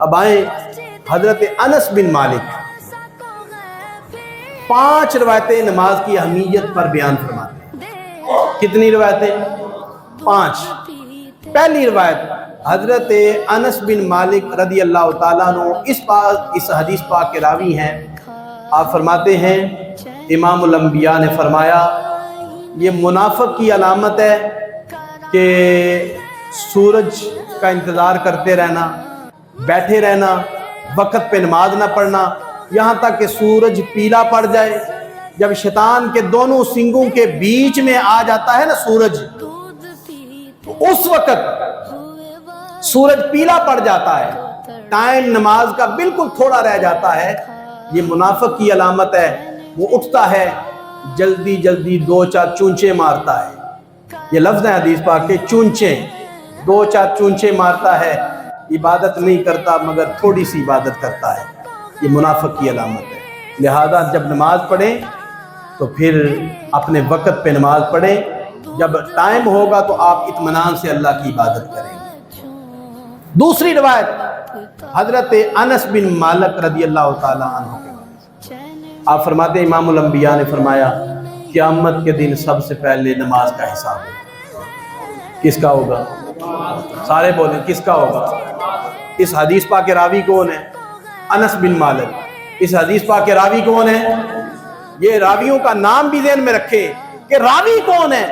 اب آئیں حضرت انس بن مالک 5 روایتیں نماز کی اہمیت پر بیان فرماتے ہیں۔ کتنی روایتیں؟ 5۔ پہلی روایت حضرت انس بن مالک رضی اللہ تعالیٰ عنہ اس حدیث پاک کے راوی ہیں۔ آپ فرماتے ہیں امام الانبیاء نے فرمایا یہ منافق کی علامت ہے کہ سورج کا انتظار کرتے رہنا، بیٹھے رہنا، وقت پہ نماز نہ پڑھنا یہاں تک کہ سورج پیلا پڑ جائے۔ جب شیطان کے دونوں سنگوں کے بیچ میں آ جاتا ہے نا سورج، تو اس وقت سورج پیلا پڑ جاتا ہے، ٹائم نماز کا بالکل تھوڑا رہ جاتا ہے، یہ منافق کی علامت ہے۔ وہ اٹھتا ہے، جلدی جلدی 2-4 چونچے مارتا ہے۔ یہ لفظ ہے حدیث پاک کے، چونچے، 2-4 چونچے مارتا ہے، عبادت نہیں کرتا مگر تھوڑی سی عبادت کرتا ہے، یہ منافق کی علامت ہے۔ لہذا جب نماز پڑھیں تو پھر اپنے وقت پہ نماز پڑھیں، جب ٹائم ہوگا تو آپ اطمینان سے اللہ کی عبادت کریں گے۔ دوسری روایت حضرت انس بن مالک رضی اللہ تعالیٰ عنہ کے، آپ فرماتے ہیں امام الانبیاء نے فرمایا قیامت کے دن سب سے پہلے نماز کا حساب ہوگا۔ کس کا ہوگا؟ سارے بولیں کس کا ہوگا؟ اس حدیث پاک کے راوی کون ہے؟ انس بن مالک۔ اس حدیث پاک کے راوی کون ہے؟ یہ راویوں کا نام بھی ذہن میں رکھے کہ راوی کون ہے۔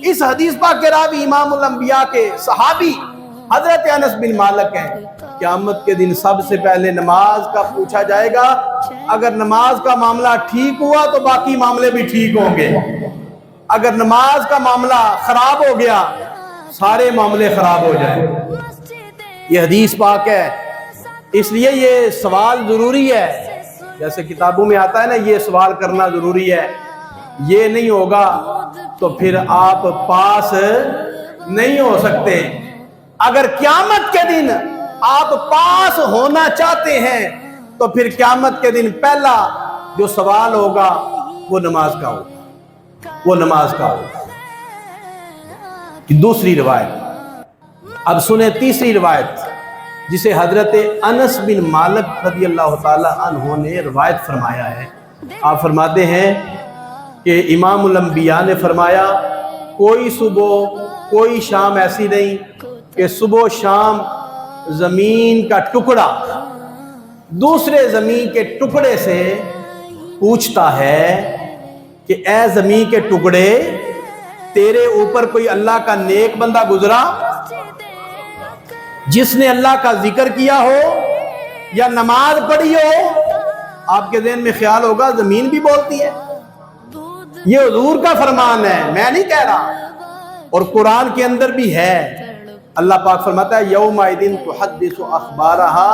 اس حدیث پاک کے راوی امام الانبیاء کے صحابی حضرت انس بن مالک ہیں۔ قیامت کے دن سب سے پہلے نماز کا پوچھا جائے گا، اگر نماز کا معاملہ ٹھیک ہوا تو باقی معاملے بھی ٹھیک ہوں گے، اگر نماز کا معاملہ خراب ہو گیا سارے معاملے خراب ہو جائیں۔ یہ حدیث پاک ہے، اس لیے یہ سوال ضروری ہے، جیسے کتابوں میں آتا ہے نا یہ سوال کرنا ضروری ہے، یہ نہیں ہوگا تو پھر آپ پاس نہیں ہو سکتے۔ اگر قیامت کے دن آپ پاس ہونا چاہتے ہیں تو پھر قیامت کے دن پہلا جو سوال ہوگا وہ نماز کا ہوگا، وہ نماز کا ہوگا۔ دوسری روایت اب سنیں، تیسری روایت جسے حضرت انس بن مالک رضی اللہ تعالی عنہ نے روایت فرمایا ہے۔ آپ فرماتے ہیں کہ امام الانبیاء نے فرمایا کوئی صبح کوئی شام ایسی نہیں کہ صبح و شام زمین کا ٹکڑا دوسرے زمین کے ٹکڑے سے پوچھتا ہے کہ اے زمین کے ٹکڑے تیرے اوپر کوئی اللہ کا نیک بندہ گزرا جس نے اللہ کا ذکر کیا ہو یا نماز پڑھی ہو؟ آپ کے ذہن میں خیال ہوگا زمین بھی بولتی ہے، یہ حضور کا فرمان ہے، میں نہیں کہہ رہا، اور قرآن کے اندر بھی ہے۔ اللہ پاک فرماتا ہے یومئذ تحدث اخبارہا،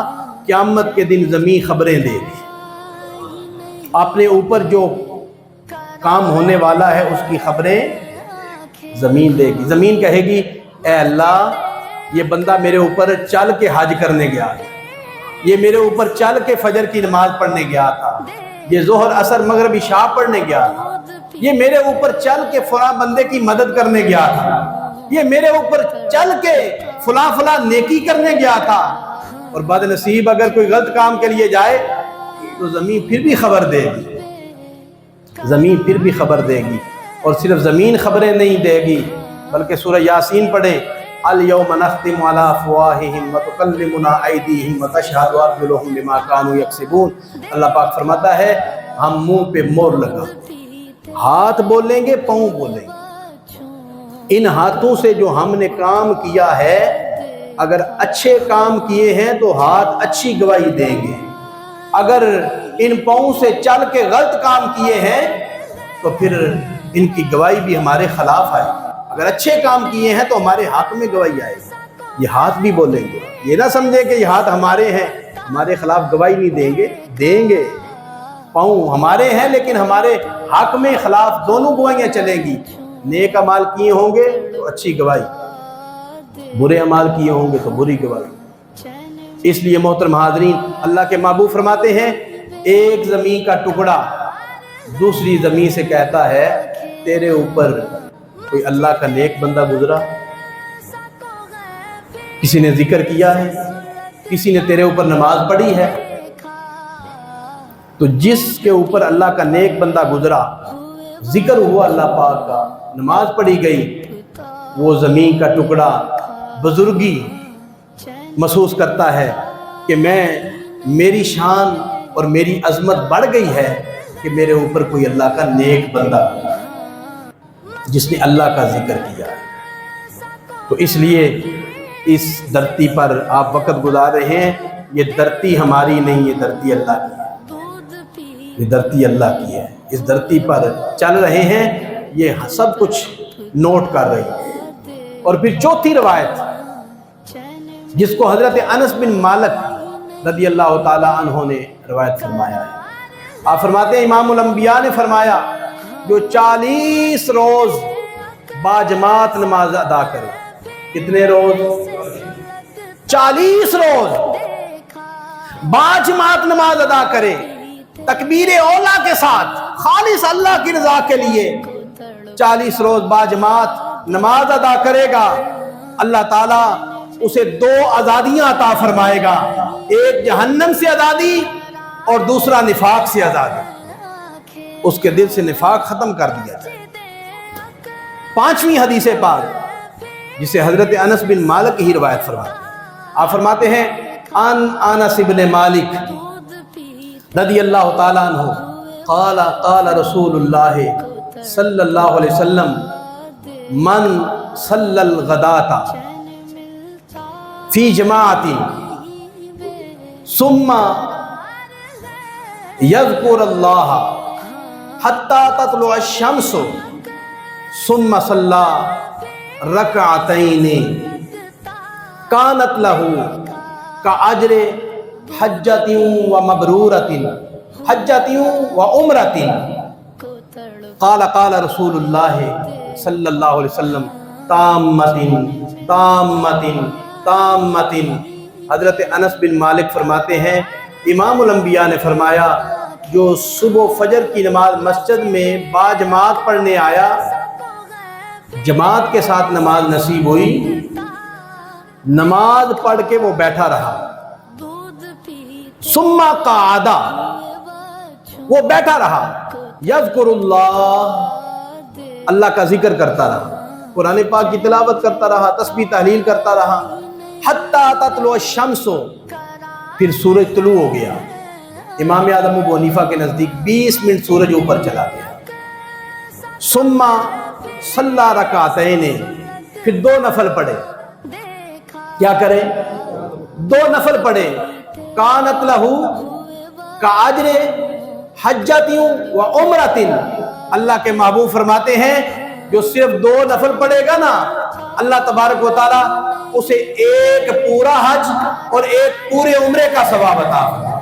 قیامت کے دن زمین خبریں دے گی، اپنے اوپر جو کام ہونے والا ہے اس کی خبریں زمین دے گی۔ زمین کہے گی اے اللہ یہ بندہ میرے اوپر چل کے حج کرنے گیا تھا، یہ میرے اوپر چل کے فجر کی نماز پڑھنے گیا تھا، یہ ظہر عصر مغرب عشاء پڑھنے گیا تھا، یہ میرے اوپر چل کے فلاں بندے کی مدد کرنے گیا تھا، یہ میرے اوپر چل کے فلاں فلاں نیکی کرنے گیا تھا۔ اور بد نصیب اگر کوئی غلط کام کے لیے جائے تو زمین پھر بھی خبر دے گی، زمین پھر بھی خبر دے گی، اور صرف زمین خبریں نہیں دے گی بلکہ سورہ یاسین پڑھیں الیوم نختم علی افواہہم وتکلمنا ایدیہم وتشہد ارجلہم بما کانوا یکسبون۔ اللہ پاک فرماتا ہے ہم منہ پہ مہر لگا، ہاتھ بولیں گے پاؤں بولیں گے، ان ہاتھوں سے جو ہم نے کام کیا ہے اگر اچھے کام کیے ہیں تو ہاتھ اچھی گواہی دیں گے، اگر ان پاؤں سے چل کے غلط کام کیے ہیں تو پھر ان کی گواہی بھی ہمارے خلاف آئے گی، اگر اچھے کام کیے ہیں تو ہمارے ہاتھ میں گواہی آئے گی، یہ ہاتھ بھی بولیں گے، یہ نہ سمجھیں کہ یہ ہاتھ ہمارے ہیں ہمارے خلاف گواہی نہیں دیں گے، دیں گے، پاؤں ہمارے ہیں لیکن ہمارے حق میں خلاف دونوں گواہیاں چلیں گی، نیک اعمال کیے ہوں گے تو اچھی گواہی، برے اعمال کیے ہوں گے تو بری گواہی۔ اس لیے محترم حاضرین اللہ کے محبوب فرماتے ہیں ایک زمین کا ٹکڑا دوسری زمین سے کہتا ہے تیرے اوپر کوئی اللہ کا نیک بندہ گزرا، کسی نے ذکر کیا ہے، کسی نے تیرے اوپر نماز پڑھی ہے، تو جس کے اوپر اللہ کا نیک بندہ گزرا، ذکر ہوا اللہ پاک کا، نماز پڑھی گئی، وہ زمین کا ٹکڑا بزرگی محسوس کرتا ہے کہ میری شان اور میری عظمت بڑھ گئی ہے کہ میرے اوپر کوئی اللہ کا نیک بندہ جس نے اللہ کا ذکر کیا ہے۔ تو اس لیے اس دھرتی پر آپ وقت گزار رہے ہیں، یہ دھرتی ہماری نہیں، یہ دھرتی اللہ کی ہے، یہ دھرتی اللہ کی ہے۔ اس دھرتی پر چل رہے ہیں، یہ سب کچھ نوٹ کر رہے ہیں۔ اور پھر چوتھی روایت جس کو حضرت انس بن مالک رضی اللہ تعالیٰ عنہ نے روایت فرمایا ہے، آپ فرماتے ہیں امام الانبیاء نے فرمایا جو 40 روز باجماعت نماز ادا کرے، کتنے روز؟ 40 روز باجماعت نماز ادا کرے، تکبیر اولا کے ساتھ، خالص اللہ کی رضا کے لیے 40 روز باجماعت نماز ادا کرے گا، اللہ تعالیٰ اسے 2 آزادیاں عطا فرمائے گا، ایک جہنم سے آزادی اور دوسرا نفاق سے آزادی، اس کے دل سے نفاق ختم کر دیا جائے۔ 5ویں حدیث پاک جسے حضرت انس بن مالک ہی روایت فرماتے ہیں، آپ فرماتے ہیں ان انس بن مالک رضی اللہ تعالیٰ عنہ قال قال رسول اللہ صلی اللہ علیہ وسلم من صلی الغداۃ فی جماعت ثم یذکر اللہ حتی تطلع الشمس ثم صلی رکعتین کانت لہ کاجر حجۃ و مبرورۃ حجۃ و عمرۃ قال قال رسول اللہ صلی اللہ علیہ وسلم تامۃ تامۃ تامۃ۔ حضرت انس بن مالک فرماتے ہیں امام الانبیاء نے فرمایا جو صبح و فجر کی نماز مسجد میں باجماعت پڑھنے آیا، جماعت کے ساتھ نماز نصیب ہوئی، نماز پڑھ کے وہ بیٹھا رہا، ثم قعد، وہ بیٹھا رہا، یذکر اللہ کا ذکر کرتا رہا، قرآن پاک کی تلاوت کرتا رہا، تسبیح تحلیل کرتا رہا، حتی تطلع الشمس، پھر سورج طلوع ہو گیا۔ امام اعظم ابو حنیفہ کے نزدیک 20 منٹ سورج اوپر چلا گیا۔ ثم صلی رکعتین، پھر 2 نفل پڑھے، کیا کرے؟ 2 نفل پڑھے، کانت لہو کاجر حجۃ و عمرۃ، اللہ کے محبوب فرماتے ہیں جو صرف 2 نفل پڑھے گا نا، اللہ تبارک و تعالیٰ اسے ایک پورا حج اور ایک پورے عمرے کا ثواب عطا فرمائے۔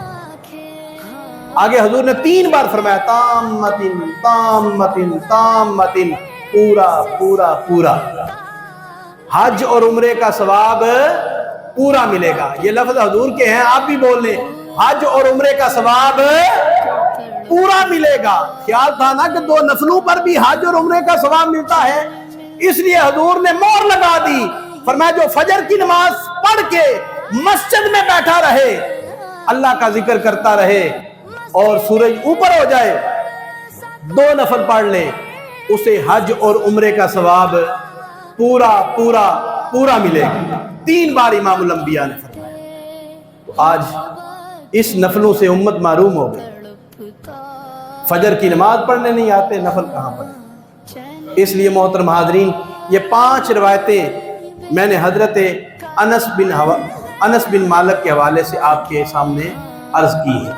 آگے حضور نے 3 بار فرمایا تامۃ تامۃ تامۃ، پورا پورا پورا، حج اور عمرے کا ثواب پورا ملے گا۔ یہ لفظ حضور کے ہیں، آپ بھی بول لیں، حج اور عمرے کا ثواب پورا ملے گا۔ خیال تھا نا کہ 2 نفلوں پر بھی حج اور عمرے کا ثواب ملتا ہے، اس لیے حضور نے مہر لگا دی، فرمایا جو فجر کی نماز پڑھ کے مسجد میں بیٹھا رہے، اللہ کا ذکر کرتا رہے اور سورج اوپر ہو جائے، 2 نفل پڑھ لے، اسے حج اور عمرے کا ثواب پورا پورا پورا ملے گا۔ 3 بار امام الانبیاء نے فرمایا۔ تو آج اس نفلوں سے امت محروم ہو گئی، فجر کی نماز پڑھنے نہیں آتے، نفل کہاں پڑھیں؟ اس لیے محترم حاضرین، یہ 5 روایتیں میں نے حضرت انس بن مالک کے حوالے سے آپ کے سامنے عرض کی ہیں۔